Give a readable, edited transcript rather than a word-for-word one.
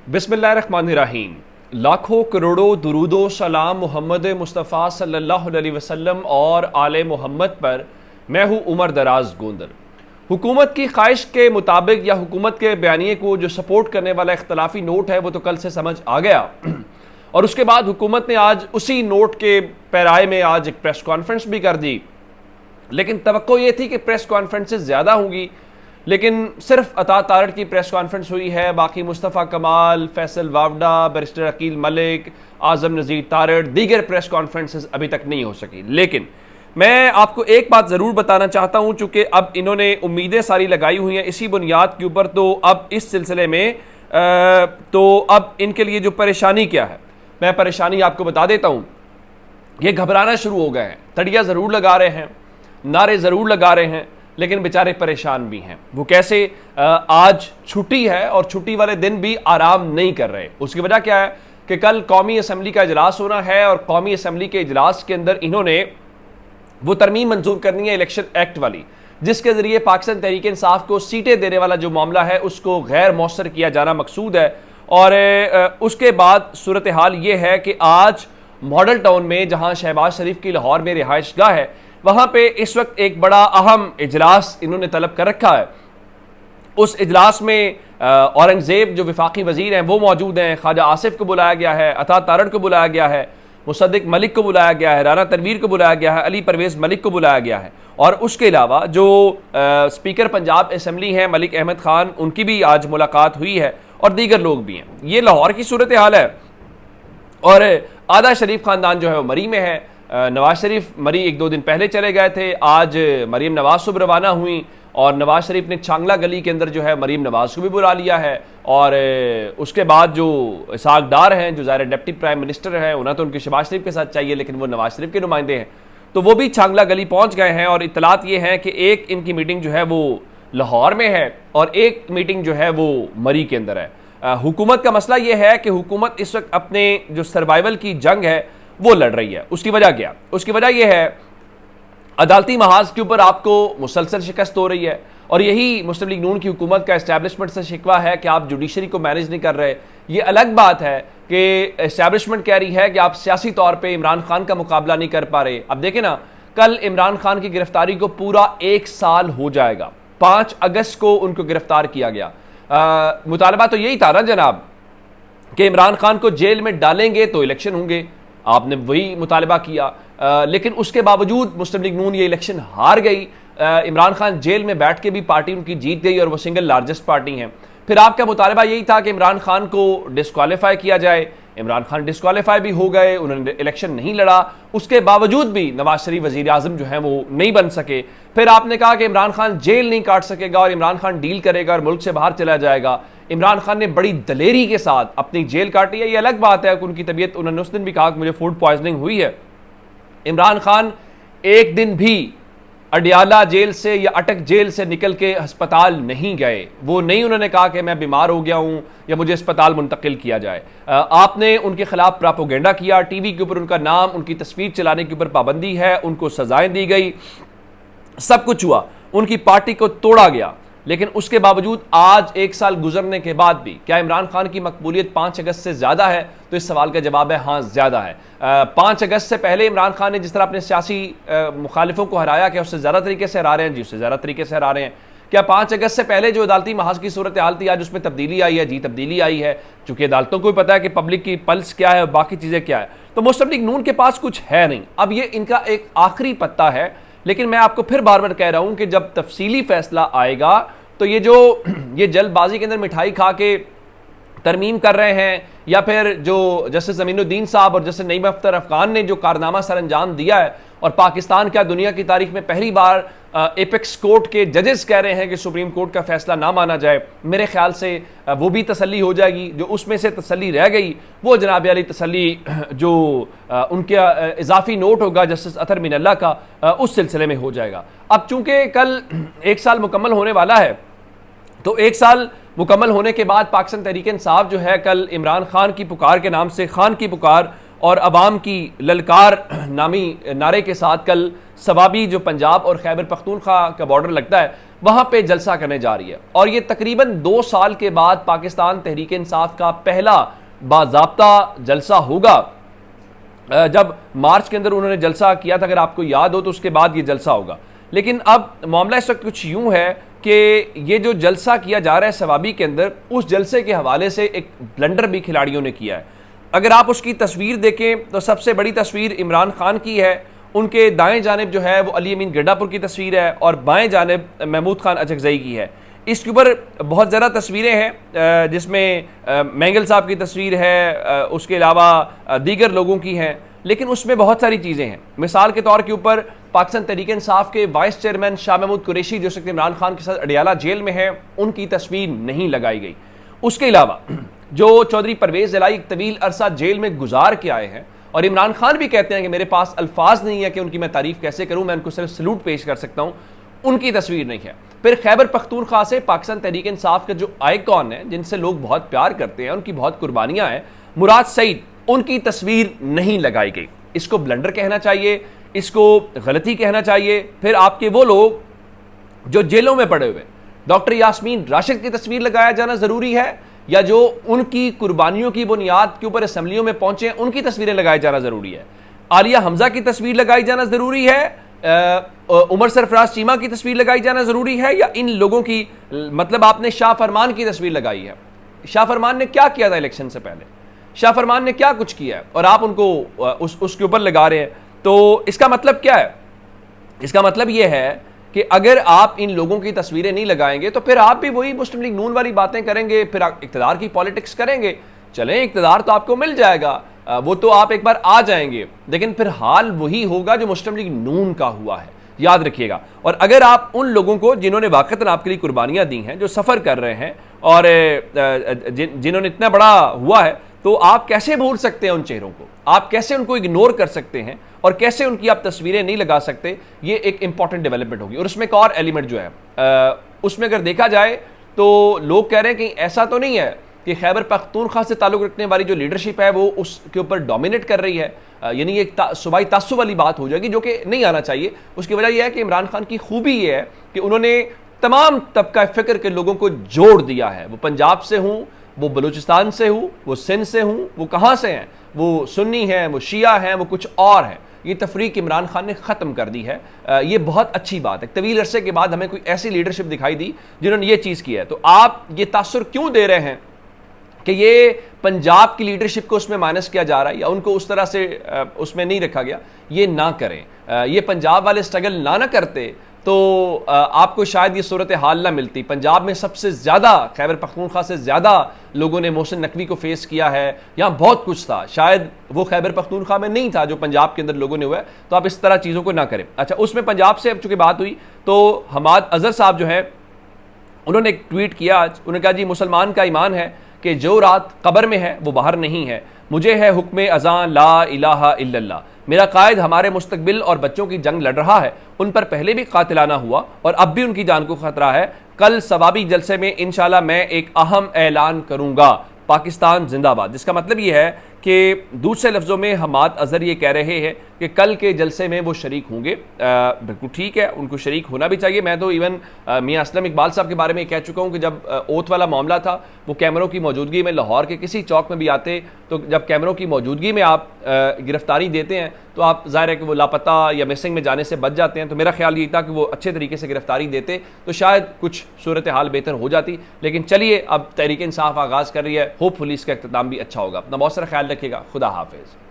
बिस्मिल्लाहिर्रहमानिर्रहीम। लाखों करोड़ों दुरूदो सलाम मोहम्मद मुस्तफ़ा सल्लल्लाहु अलैहि वसल्लम और आले मोहम्मद पर। मैं हूँ उमर दराज गोंदल। हुकूमत की ख्वाहिश के मुताबिक या हुकूमत के बयानिए को जो सपोर्ट करने वाला इख्तलाफी नोट है वो तो कल से समझ आ गया और उसके बाद हुकूमत ने आज उसी नोट के पैराए में आज एक प्रेस कॉन्फ्रेंस भी कर दी। लेकिन तवक्को ये थी कि प्रेस कॉन्फ्रेंसेस ज़्यादा होंगी, लेकिन सिर्फ अता तारड़ की प्रेस कॉन्फ्रेंस हुई है। बाकी मुस्तफ़ा कमाल, फैसल वावडा, बैरिस्टर अकील मलिक, आज़म नज़ीर तारड़, दीगर प्रेस कॉन्फ्रेंसेस अभी तक नहीं हो सकी। लेकिन मैं आपको एक बात ज़रूर बताना चाहता हूँ, चूँकि अब इन्होंने उम्मीदें सारी लगाई हुई हैं इसी बुनियाद के ऊपर, तो अब इस सिलसिले में तो अब इनके लिए जो परेशानी क्या है, मैं परेशानी आपको बता देता हूँ। ये घबराना शुरू हो गए हैं, तड़िया ज़रूर लगा रहे हैं, नारे ज़रूर लगा रहे हैं, लेकिन बेचारे परेशान भी हैं। वो कैसे? आज छुट्टी है और छुट्टी वाले दिन भी आराम नहीं कर रहे। उसकी वजह क्या है कि कल कौमी असम्बली का इजलास होना है और कौमी असम्बली के इजलास के अंदर इन्होंने वो तरमीम मंजूर करनी है इलेक्शन एक्ट वाली, जिसके ज़रिए पाकिस्तान तहरीक इंसाफ को सीटें देने वाला जो मामला है उसको गैर मौसर किया जाना मकसूद है। और उसके बाद सूरत हाल ये है कि आज मॉडल टाउन में, जहाँ शहबाज शरीफ की लाहौर में रिहाइश गाह है, वहाँ पे इस वक्त एक बड़ा अहम इजलास इन्होंने तलब कर रखा है। उस इजलास में औरंगजेब जो विफाकी वजीर हैं वो मौजूद हैं, ख्वाजा आसिफ को बुलाया गया है, अता तारड़ को बुलाया गया है, मुसद्दिक मलिक को बुलाया गया है, राना तनवीर को बुलाया गया है, अली परवेज़ मलिक को बुलाया गया है। और उसके अलावा जो स्पीकर पंजाब असम्बली हैं मलिक अहमद खान, उनकी भी आज मुलाकात हुई है और दीगर लोग भी हैं। ये लाहौर की सूरत हाल है। और आधा शरीफ ख़ानदान जो है वो मरी में है। नवाज शरीफ मरी एक दो दिन पहले चले गए थे, आज मरीम नवाज सुबह रवाना हुई और नवाज शरीफ ने चांगला गली के अंदर जो है मरीम नवाज को भी बुला लिया है। और उसके बाद जो इसहाक डार हैं, जो ज़ाहिर डिप्टी प्राइम मिनिस्टर हैं, उन्हें तो उनके शहबाज शरीफ के साथ चाहिए, लेकिन वो नवाज शरीफ के नुमाइंदे हैं, तो वो भी चांगला गली पहुँच गए हैं। और इतलात ये हैं कि एक इनकी मीटिंग जो है वो लाहौर में है और एक मीटिंग जो है वो मरी के अंदर है। हुकूमत का मसला ये है कि हुकूमत इस वक्त अपने जो सर्वाइवल की जंग है वो लड़ रही है। उसकी वजह क्या? उसकी वजह यह है अदालती महाज के ऊपर आपको मुसलसल शिकस्त हो रही है और यही मुस्लिम लीग नून की हुकूमत का एस्टैब्लिशमेंट से शिकवा है कि आप जुडिशरी को मैनेज नहीं कर रहे। ये अलग बात है कि एस्टैब्लिशमेंट कह रही है कि आप सियासी तौर पर इमरान खान का मुकाबला नहीं कर पा रहे। अब देखें ना, कल इमरान खान की गिरफ्तारी को पूरा 1 साल हो जाएगा। 5 अगस्त को उनको गिरफ्तार किया गया। मुतालबा तो यही था ना जनाब कि इमरान खान को जेल में डालेंगे तो इलेक्शन होंगे, आपने वही मुतालबा किया। लेकिन उसके बावजूद मुस्लिम लीग नून ये इलेक्शन हार गई। इमरान खान जेल में बैठ के भी पार्टी उनकी जीत गई और वो सिंगल लार्जेस्ट पार्टी हैं। फिर आपका मुतालबा यही था कि इमरान खान को डिस्क्वालीफाई किया जाए। इमरान खान डिस्क्वालीफाई भी हो गए, उन्होंने इलेक्शन नहीं लड़ा। उसके बावजूद भी नवाज शरीफ वजीर आजम जो है वो नहीं बन सके। फिर आपने कहा कि इमरान खान जेल नहीं काट सकेगा और इमरान खान डील करेगा और मुल्क से बाहर चला जाएगा। इमरान खान ने बड़ी दलेरी के साथ अपनी जेल काटी है। ये अलग बात है कि उनकी तबीयत, उन्होंने उस दिन भी कहा कि मुझे फूड पॉइजनिंग हुई है। इमरान खान एक दिन भी अडियाला जेल से या अटक जेल से निकल के अस्पताल नहीं गए। वो नहीं उन्होंने कहा कि मैं बीमार हो गया हूं या मुझे अस्पताल मुंतकिल किया जाए। आपने उनके खिलाफ प्रोपेगेंडा किया, टीवी के ऊपर उनका नाम, उनकी तस्वीर चलाने के ऊपर पाबंदी है, उनको सजाएं दी गई, सब कुछ हुआ, उनकी पार्टी को तोड़ा गया। लेकिन उसके बावजूद आज 1 साल गुजरने के बाद भी क्या इमरान खान की मकबूलियत 5 अगस्त से ज़्यादा है? तो इस सवाल का जवाब है हाँ, ज़्यादा है। 5 अगस्त से पहले इमरान खान ने जिस तरह अपने सियासी मुखालिफों को हराया, क्या उससे ज़्यादा तरीके से हरा रहे हैं? जी, उससे ज़्यादा तरीके से हरा रहे हैं। क्या 5 अगस्त से पहले जो अदालती महाज की सूरत हाल थी आज उसमें तब्दीली आई है? जी, तब्दीली आई है, चूंकि अदालतों को भी पता है कि पब्लिक की पल्स क्या है और बाकी चीज़ें क्या है। तो मुस्लिम लीग नून के पास कुछ है नहीं। अब ये इनका एक आखिरी पत्ता है। लेकिन मैं आपको फिर बार बार कह रहा हूँ कि जब तफसीली फैसला आएगा तो ये जल्दबाजी के अंदर मिठाई खा के तरमीम कर रहे हैं, या फिर जो जस्टिस ज़मीनुद्दीन साहब और जस्टिस नईम अख्तर अफगान ने जो कारनामा सर अंजाम दिया है, और पाकिस्तान क्या दुनिया की तारीख में पहली बार एपेक्स कोर्ट के जजेस कह रहे हैं कि सुप्रीम कोर्ट का फैसला ना माना जाए, मेरे ख्याल से वो भी तसल्ली हो जाएगी। जो उसमें से तसल्ली रह गई वो जनाब वाली तसल्ली जो उनका इजाफी नोट होगा जस्टिस अतर मिनल्ला का, उस सिलसिले में हो जाएगा। अब चूंकि कल 1 साल मुकम्मल होने वाला है, तो 1 साल मुकम्मल होने के बाद पाकिस्तान तहरीक इंसाफ जो है कल इमरान खान की पुकार के नाम से, खान की पुकार और अवाम की ललकार नामी नारे के साथ कल सवाबी जो पंजाब और खैबर पख्तूनख्वा का बॉर्डर लगता है वहां पे जलसा करने जा रही है। और ये तकरीबन 2 साल के बाद पाकिस्तान तहरीक इंसाफ का पहला बाज़ाब्ता जलसा होगा। जब मार्च के अंदर उन्होंने जलसा किया था, अगर आपको याद हो, तो उसके बाद ये जलसा होगा। लेकिन अब मामला इस वक्त कुछ यूं है कि ये जो जलसा किया जा रहा है सवाबी के अंदर, उस जलसे के हवाले से एक ब्लंडर भी खिलाड़ियों ने किया है। अगर आप उसकी तस्वीर देखें तो सबसे बड़ी तस्वीर इमरान खान की है। उनके दाएं जानिब जो है वो अली अमीन गड्डापुर की तस्वीर है और बाएं जानिब महमूद खान अचकजई की है। इसके ऊपर बहुत ज़्यादा तस्वीरें हैं, जिसमें मैंगल साहब की तस्वीर है, उसके अलावा दीगर लोगों की हैं, लेकिन उसमें बहुत सारी चीज़ें हैं। मिसाल के तौर के ऊपर पाकिस्तान तहरीक इंसाफ के वाइस चेयरमैन शाह महमूद कुरैशी जो वक्त इमरान खान के साथ अडियाला जेल में है, उनकी तस्वीर नहीं लगाई गई। उसके अलावा जो चौधरी परवेज़ इलाही तवील अरसा जेल में गुजार के आए हैं, और इमरान खान भी कहते हैं कि मेरे पास अल्फाज नहीं है कि उनकी मैं तारीफ़ कैसे करूँ, मैं उनको सिर्फ सलूट पेश कर सकता हूँ, उनकी तस्वीर नहीं है। फिर खैबर पख्तूनख्वा से पाकिस्तान तहरीक इंसाफ के जो आइकॉन है, जिनसे लोग बहुत प्यार करते हैं, उनकी बहुत कुर्बानियाँ हैं, मुराद सईद, उनकी तस्वीर नहीं लगाई गई। इसको ब्लंडर कहना चाहिए, इसको गलती कहना चाहिए। फिर आपके वो लोग जो जेलों में पड़े हुए, डॉक्टर यास्मीन राशिद की तस्वीर लगाया जाना ज़रूरी है, या जो उनकी कुर्बानियों की बुनियाद के ऊपर असम्बलियों में पहुंचे हैं उनकी तस्वीरें लगाया जाना ज़रूरी है? आलिया हमजा की तस्वीर लगाई जाना ज़रूरी है? उमर सरफराज चीमा की तस्वीर लगाई जाना ज़रूरी है? या इन लोगों की, मतलब आपने शाह फरमान की तस्वीर लगाई है, शाह फरमान ने क्या किया था इलेक्शन से पहले, शाह फरमान ने क्या कुछ किया है, और आप उनको उसके ऊपर लगा रहे हैं। तो इसका मतलब क्या है? इसका मतलब यह है कि अगर आप इन लोगों की तस्वीरें नहीं लगाएंगे तो फिर आप भी वही मुस्लिम लीग नून वाली बातें करेंगे, फिर इक़्तिदार की पॉलिटिक्स करेंगे। चलें, इक़्तिदार तो आपको मिल जाएगा, वो तो आप एक बार आ जाएंगे, लेकिन फिर हाल वही होगा जो मुस्लिम लीग नून का हुआ है, याद रखिएगा। और अगर आप उन लोगों को जिन्होंने वाक़तन आपके लिए कुर्बानियाँ दी हैं, जो सफ़र कर रहे हैं और जिन्होंने इतना बड़ा हुआ है, तो आप कैसे भूल सकते हैं उन चेहरों को? आप कैसे उनको इग्नोर कर सकते हैं और कैसे उनकी आप तस्वीरें नहीं लगा सकते? ये एक इंपॉर्टेंट डेवलपमेंट होगी। और उसमें एक और एलिमेंट जो है, उसमें अगर देखा जाए तो लोग कह रहे हैं कि ऐसा तो नहीं है कि खैबर पख्तूनख्वा से ताल्लुक़ रखने वाली जो लीडरशिप है वो उसके ऊपर डोमिनेट कर रही है, यानी एक सूबाई तासुब वाली बात हो जाएगी, जो कि नहीं आना चाहिए। उसकी वजह यह है कि इमरान खान की खूबी ये है कि उन्होंने तमाम तबका फ़िक्र के लोगों को जोड़ दिया है। वो पंजाब से हूँ, वो बलूचिस्तान से हूँ, वो सिंध से हूँ, वो कहाँ से हैं, वो सुन्नी हैं, वो शिया हैं, वो कुछ और हैं। ये तफरीक इमरान खान ने ख़त्म कर दी है। ये बहुत अच्छी बात है। तवील अरसे के बाद हमें कोई ऐसी लीडरशिप दिखाई दी जिन्होंने ये चीज़ की है। तो आप ये तासुर क्यों दे रहे हैं कि ये पंजाब की लीडरशिप को उसमें माइनस किया जा रहा है या उनको उस तरह से उसमें नहीं रखा गया? ये ना करें। ये पंजाब वाले स्ट्रगल ना करते तो आपको शायद ये सूरत हाल ना मिलती। पंजाब में सबसे ज़्यादा, खैबर पख्तूनख्वा से ज़्यादा लोगों ने मोहसिन नकवी को फेस किया है। यहाँ बहुत कुछ था, शायद वो खैबर पख्तूनख्वा में नहीं था जो पंजाब के अंदर लोगों ने हुआ है। तो आप इस तरह चीज़ों को ना करें। अच्छा, उसमें पंजाब से अब चूँकि बात हुई तो हमाद अजहर साहब जो है, उन्होंने एक ट्वीट किया आज। उन्होंने कहा, जी मुसलमान का ईमान है कि जो रात कब्र में है वो बाहर नहीं है। मुझे है हुक्म अज़ान ला इलाहा इल्लल्लाह। मेरा कायद हमारे मुस्तकबिल और बच्चों की जंग लड़ रहा है। उन पर पहले भी कातिलाना हुआ और अब भी उनकी जान को खतरा है। कल सवाबी जलसे में इंशाल्लाह मैं एक अहम ऐलान करूंगा, पाकिस्तान जिंदाबाद। जिसका मतलब ये है कि दूसरे लफ्ज़ों में हमाद अजहर ये कह रहे हैं कि कल के जलसे में वो शरीक होंगे। बिल्कुल ठीक है, उनको शरीक होना भी चाहिए। मैं तो इवन मियाँ असलम इकबाल साहब के बारे में कह चुका हूँ कि जब ओथ वाला मामला था, वो कैमरों की मौजूदगी में लाहौर के किसी चौक में भी आते, तो जब कैमरों की मौजूदगी में आप गिरफ्तारी देते हैं तो आप ज़ाहिर है कि वो लापता या मिसिंग में जाने से बच जाते हैं। तो मेरा ख्याल ये था कि वो अच्छे तरीके से गिरफ्तारी देते तो शायद कुछ सूरत हाल बेहतर हो जाती। लेकिन चलिए, अब तहरीक इंसाफ आगाज़ कर रही है, होपफुली इसका इख्तिताम भी अच्छा होगा। अपना बहुत सारा ख्याल रखिएगा। खुदा हाफिज़।